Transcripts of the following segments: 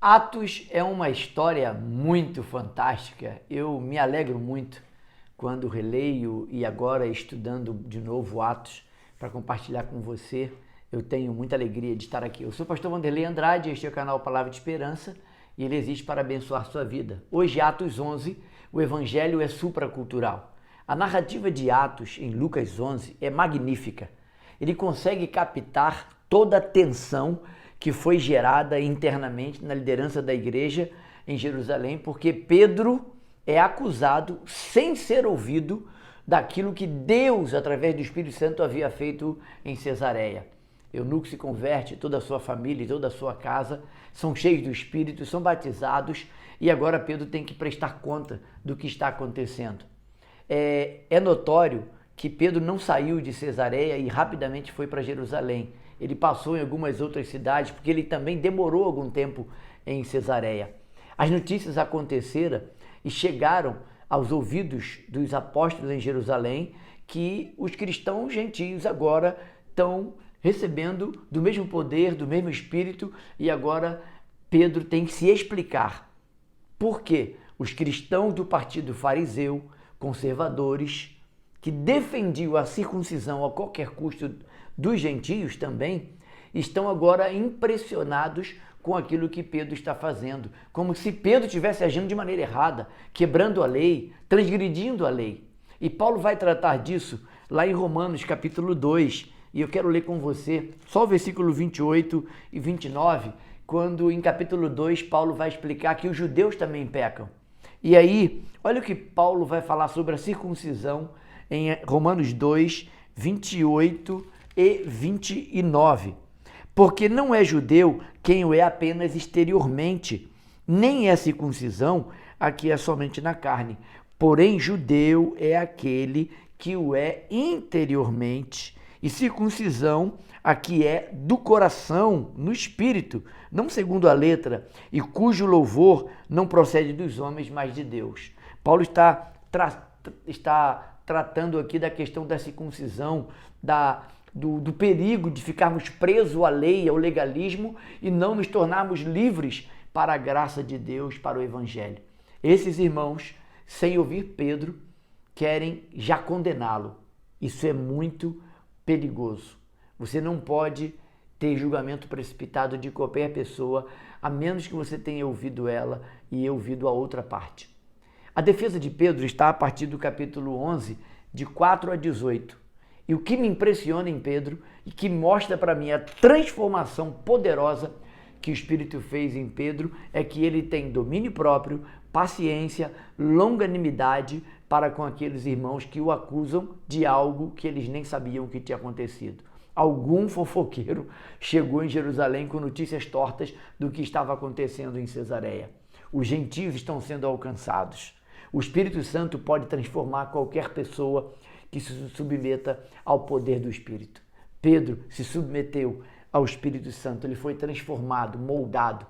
Atos é uma história muito fantástica. Eu me alegro muito quando releio e agora estudando de novo Atos para compartilhar com você. Eu tenho muita alegria de estar aqui. Eu sou o pastor Wanderley Andrade, este é o canal Palavra de Esperança e ele existe para abençoar sua vida. Hoje, Atos 11, o Evangelho é supracultural. A narrativa de Atos em Lucas 11 é magnífica. Ele consegue captar toda a tensão que foi gerada internamente na liderança da igreja em Jerusalém, porque Pedro é acusado sem ser ouvido daquilo que Deus, através do Espírito Santo, havia feito em Cesareia. Eunuco se converte, toda a sua família e toda a sua casa são cheios do Espírito, são batizados e agora Pedro tem que prestar conta do que está acontecendo. É notório que Pedro não saiu de Cesareia e rapidamente foi para Jerusalém. Ele passou em algumas outras cidades, porque ele também demorou algum tempo em Cesareia. As notícias aconteceram e chegaram aos ouvidos dos apóstolos em Jerusalém que os cristãos gentios agora estão recebendo do mesmo poder, do mesmo Espírito, e agora Pedro tem que se explicar por que os cristãos do partido fariseu, conservadores, que defendiam a circuncisão a qualquer custo dos gentios também, estão agora impressionados com aquilo que Pedro está fazendo, como se Pedro estivesse agindo de maneira errada, quebrando a lei, transgredindo a lei. E Paulo vai tratar disso lá em Romanos capítulo 2, e eu quero ler com você só o versículo 28 e 29, quando em capítulo 2 Paulo vai explicar que os judeus também pecam. E aí, olha o que Paulo vai falar sobre a circuncisão em Romanos 2, 28 e 29. Porque não é judeu quem o é apenas exteriormente, nem é circuncisão a que é somente na carne. Porém, judeu é aquele que o é interiormente, e circuncisão a que é do coração, no espírito, não segundo a letra, e cujo louvor não procede dos homens, mas de Deus. Paulo está tratando aqui da questão da circuncisão, do perigo de ficarmos presos à lei, ao legalismo e não nos tornarmos livres para a graça de Deus, para o Evangelho. Esses irmãos, sem ouvir Pedro, querem já condená-lo. Isso é muito perigoso. Você não pode ter julgamento precipitado de qualquer pessoa, a menos que você tenha ouvido ela e ouvido a outra parte. A defesa de Pedro está a partir do capítulo 11, de 4 a 18. E o que me impressiona em Pedro e que mostra para mim a transformação poderosa que o Espírito fez em Pedro é que ele tem domínio próprio, paciência, longanimidade para com aqueles irmãos que o acusam de algo que eles nem sabiam que tinha acontecido. Algum fofoqueiro chegou em Jerusalém com notícias tortas do que estava acontecendo em Cesareia. Os gentios estão sendo alcançados. O Espírito Santo pode transformar qualquer pessoa que se submeta ao poder do Espírito. Pedro se submeteu ao Espírito Santo, ele foi transformado, moldado.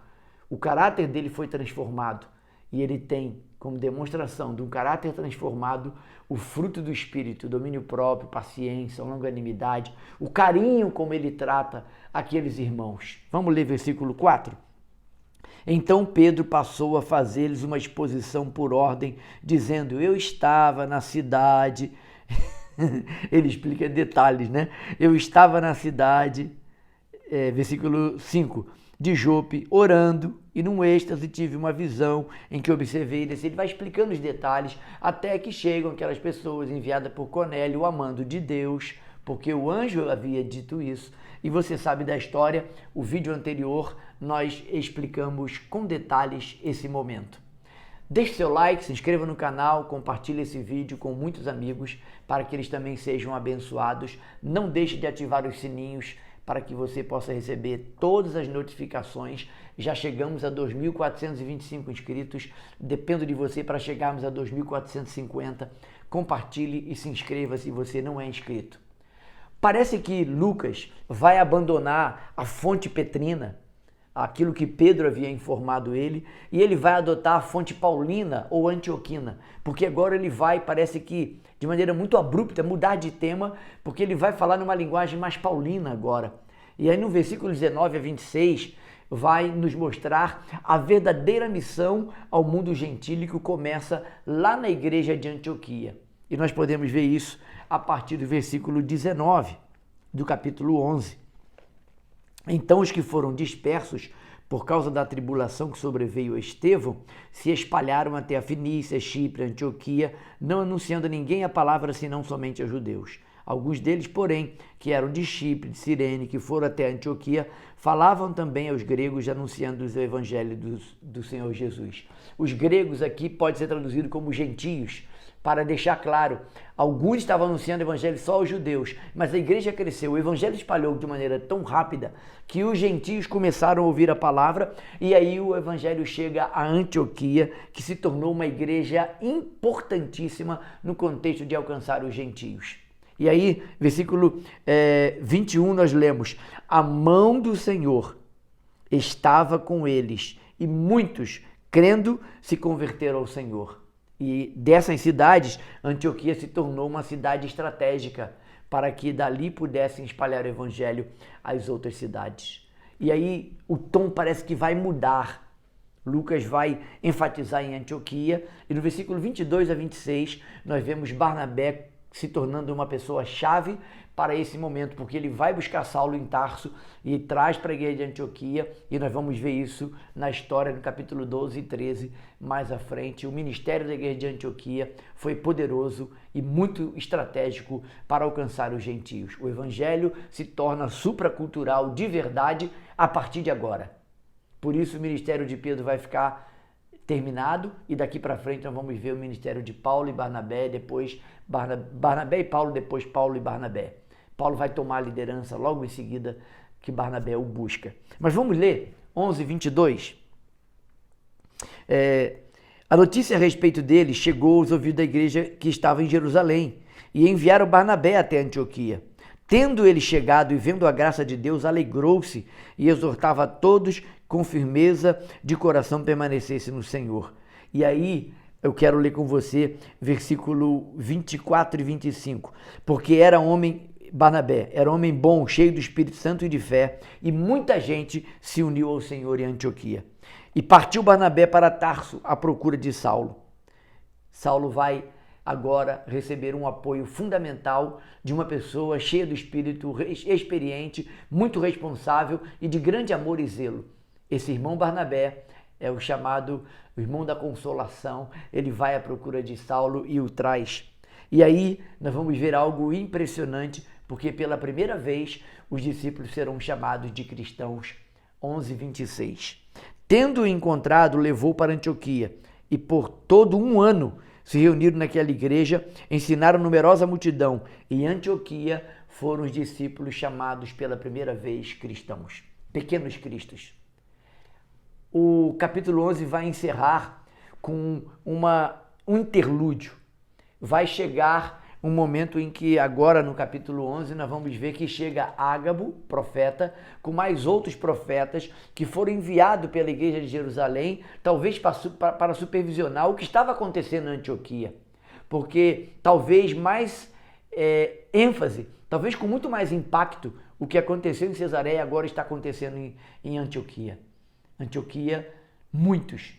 O caráter dele foi transformado e ele tem, como demonstração de um caráter transformado, o fruto do Espírito, o domínio próprio, paciência, longanimidade, o carinho como ele trata aqueles irmãos. Vamos ler versículo 4? Então Pedro passou a fazer-lhes uma exposição por ordem, dizendo: eu estava na cidade... Ele explica detalhes, né? Eu estava na cidade, versículo 5, de Jope, orando, e num êxtase tive uma visão em que observei isso. Ele vai explicando os detalhes até que chegam aquelas pessoas enviadas por Cornélio, o amando de Deus, porque o anjo havia dito isso. E você sabe da história, o vídeo anterior nós explicamos com detalhes esse momento. Deixe seu like, se inscreva no canal, compartilhe esse vídeo com muitos amigos para que eles também sejam abençoados. Não deixe de ativar os sininhos para que você possa receber todas as notificações. Já chegamos a 2.425 inscritos. Dependo de você para chegarmos a 2.450. Compartilhe e se inscreva se você não é inscrito. Parece que Lucas vai abandonar a fonte petrina, aquilo que Pedro havia informado ele, e ele vai adotar a fonte paulina ou antioquina, porque agora ele vai, parece que de maneira muito abrupta, mudar de tema, porque ele vai falar numa linguagem mais paulina agora. E aí no versículo 19 a 26, vai nos mostrar a verdadeira missão ao mundo gentílico que começa lá na igreja de Antioquia. E nós podemos ver isso a partir do versículo 19 do capítulo 11. Então os que foram dispersos por causa da tribulação que sobreveio a Estevão, se espalharam até a Fenícia, Chipre, Antioquia, não anunciando a ninguém a palavra senão somente aos judeus. Alguns deles, porém, que eram de Chipre, de Cirene, que foram até Antioquia, falavam também aos gregos, anunciando o evangelho do Senhor Jesus. Os gregos aqui pode ser traduzido como gentios, para deixar claro, alguns estavam anunciando o evangelho só aos judeus, mas a igreja cresceu, o evangelho espalhou de maneira tão rápida que os gentios começaram a ouvir a palavra e aí o evangelho chega a Antioquia, que se tornou uma igreja importantíssima no contexto de alcançar os gentios. E aí, versículo 21, nós lemos: a mão do Senhor estava com eles e muitos, crendo, se converteram ao Senhor. E dessas cidades, Antioquia se tornou uma cidade estratégica para que dali pudessem espalhar o evangelho às outras cidades. E aí o tom parece que vai mudar. Lucas vai enfatizar em Antioquia e no versículo 22 a 26 nós vemos Barnabé se tornando uma pessoa-chave para esse momento, porque ele vai buscar Saulo em Tarso e traz para a igreja de Antioquia, e nós vamos ver isso na história no capítulo 12 e 13, mais à frente. O ministério da igreja de Antioquia foi poderoso e muito estratégico para alcançar os gentios. O evangelho se torna supracultural de verdade a partir de agora. Por isso o ministério de Pedro vai ficar terminado e daqui para frente nós vamos ver o ministério de Paulo e Barnabé, depois Barnabé e Paulo, depois Paulo e Barnabé. Paulo vai tomar a liderança logo em seguida que Barnabé o busca. Mas vamos ler 11:22. A notícia a respeito dele chegou aos ouvidos da igreja que estava em Jerusalém e enviaram Barnabé até Antioquia. Tendo ele chegado e vendo a graça de Deus, alegrou-se e exortava a todos com firmeza de coração permanecesse no Senhor. E aí eu quero ler com você versículo 24 e 25. Porque era homem, Barnabé, era homem bom, cheio do Espírito Santo e de fé, e muita gente se uniu ao Senhor em Antioquia. E partiu Barnabé para Tarso à procura de Saulo. Saulo vai agora receber um apoio fundamental de uma pessoa cheia do Espírito, experiente, muito responsável e de grande amor e zelo. Esse irmão Barnabé é o chamado o irmão da consolação. Ele vai à procura de Saulo e o traz. E aí nós vamos ver algo impressionante, porque pela primeira vez os discípulos serão chamados de cristãos. 11:26. Tendo-o encontrado, levou para Antioquia e por todo um ano se reuniram naquela igreja, ensinaram numerosa multidão e em Antioquia foram os discípulos chamados pela primeira vez cristãos, pequenos cristos. O capítulo 11 vai encerrar com um interlúdio. Vai chegar um momento em que agora no capítulo 11 nós vamos ver que chega Ágabo, profeta, com mais outros profetas que foram enviados pela igreja de Jerusalém, talvez para supervisionar o que estava acontecendo em Antioquia. Porque talvez mais ênfase, talvez com muito mais impacto, o que aconteceu em Cesareia agora está acontecendo em Antioquia. Antioquia, muitos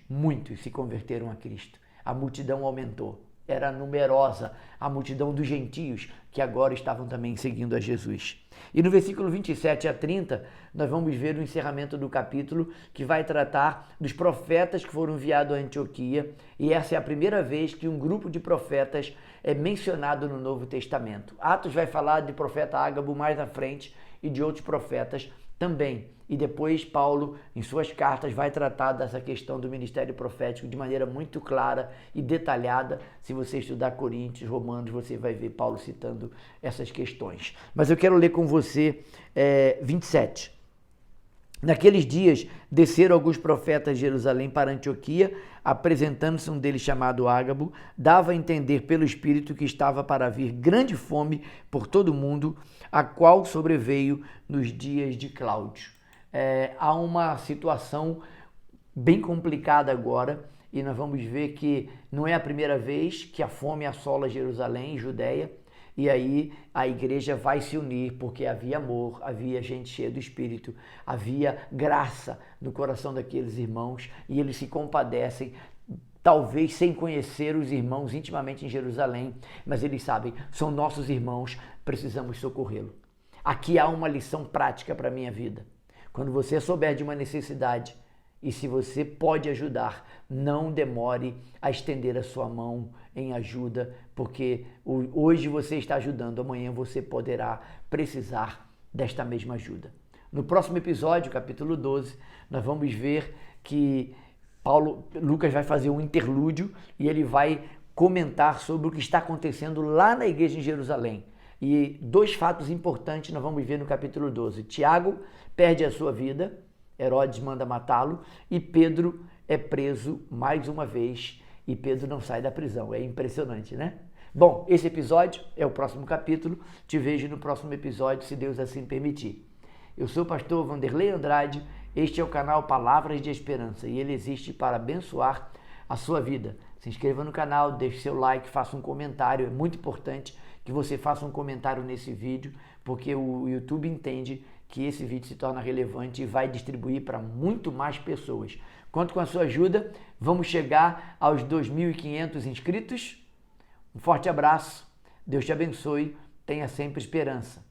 se converteram a Cristo. A multidão aumentou. Era numerosa a multidão dos gentios que agora estavam também seguindo a Jesus. E no versículo 27 a 30, nós vamos ver o encerramento do capítulo que vai tratar dos profetas que foram enviados a Antioquia. E essa é a primeira vez que um grupo de profetas é mencionado no Novo Testamento. Atos vai falar de profeta Ágabo mais à frente e de outros profetas também. E depois Paulo, em suas cartas, vai tratar dessa questão do ministério profético de maneira muito clara e detalhada. Se você estudar Coríntios, Romanos, você vai ver Paulo citando essas questões. Mas eu quero ler com você 27. Naqueles dias, desceram alguns profetas de Jerusalém para Antioquia, apresentando-se um deles chamado Ágabo, dava a entender pelo Espírito que estava para vir grande fome por todo o mundo, a qual sobreveio nos dias de Cláudio. Há uma situação bem complicada agora e nós vamos ver que não é a primeira vez que a fome assola Jerusalém e Judeia. E aí a igreja vai se unir, porque havia amor, havia gente cheia do Espírito, havia graça no coração daqueles irmãos e eles se compadecem, talvez sem conhecer os irmãos intimamente em Jerusalém, mas eles sabem, são nossos irmãos, precisamos socorrê-lo. Aqui há uma lição prática para a minha vida. Quando você souber de uma necessidade e se você pode ajudar, não demore a estender a sua mão em ajuda, porque hoje você está ajudando, amanhã você poderá precisar desta mesma ajuda. No próximo episódio, capítulo 12, nós vamos ver que Lucas vai fazer um interlúdio e ele vai comentar sobre o que está acontecendo lá na igreja em Jerusalém. E dois fatos importantes nós vamos ver no capítulo 12. Tiago perde a sua vida, Herodes manda matá-lo, e Pedro é preso mais uma vez, e Pedro não sai da prisão. É impressionante, né? Bom, esse episódio é o próximo capítulo. Te vejo no próximo episódio, se Deus assim permitir. Eu sou o pastor Vanderlei Andrade, este é o canal Palavras de Esperança, e ele existe para abençoar a sua vida. Se inscreva no canal, deixe seu like, faça um comentário, é muito importante que você faça um comentário nesse vídeo, porque o YouTube entende que esse vídeo se torna relevante e vai distribuir para muito mais pessoas. Conto com a sua ajuda, vamos chegar aos 2.500 inscritos. Um forte abraço, Deus te abençoe, tenha sempre esperança.